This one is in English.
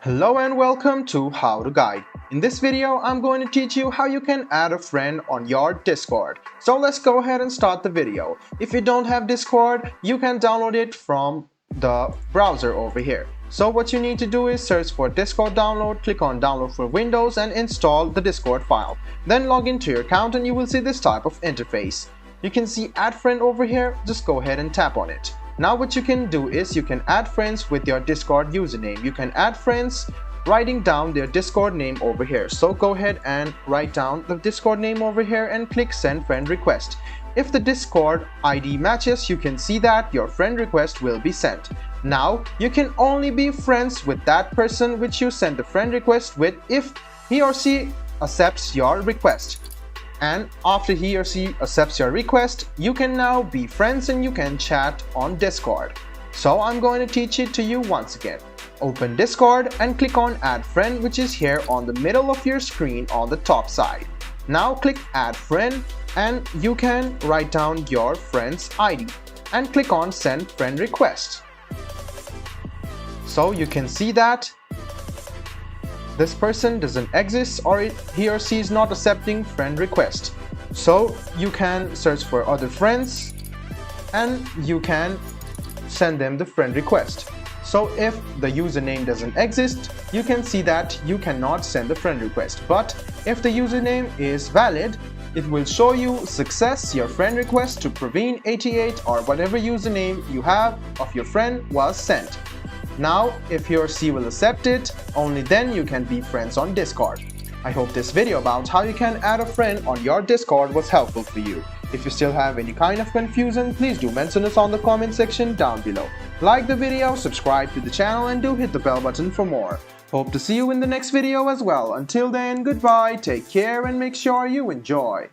Hello and welcome to How to Guide. In this video, I'm going to teach you how you can add a friend on your Discord. So let's go ahead and start the video. If you don't have Discord, you can download it from the browser over here. So what you need to do is search for Discord download, click on download for Windows and install the Discord file. Then log into your account and you will see this type of interface. You can see add friend over here, just go ahead and tap on it. Now what you can do is you can add friends with your Discord username. You can add friends writing down their Discord name over here. So go ahead and write down the Discord name over here and click send friend request. If the Discord ID matches, you can see that your friend request will be sent. Now you can only be friends with that person which you sent the friend request with if he or she accepts your request. And after he or she accepts your request, you can now be friends and you can chat on Discord. So I'm going to teach it to you once again. Open Discord and click on add friend, which is here on the middle of your screen on the top side. Now click add friend and you can write down your friend's ID and click on send friend request. So you can see that this person doesn't exist or he or she is not accepting friend request. So you can search for other friends and you can send them the friend request. So if the username doesn't exist, you can see that you cannot send the friend request. But if the username is valid, it will show you success your friend request to Praveen88 or whatever username you have of your friend was sent. Now, if he or she will accept it, only then you can be friends on Discord. I hope this video about how you can add a friend on your Discord was helpful for you. If you still have any kind of confusion, please do mention us on the comment section down below. Like the video, subscribe to the channel and do hit the bell button for more. Hope to see you in the next video as well. Until then, goodbye, take care and make sure you enjoy.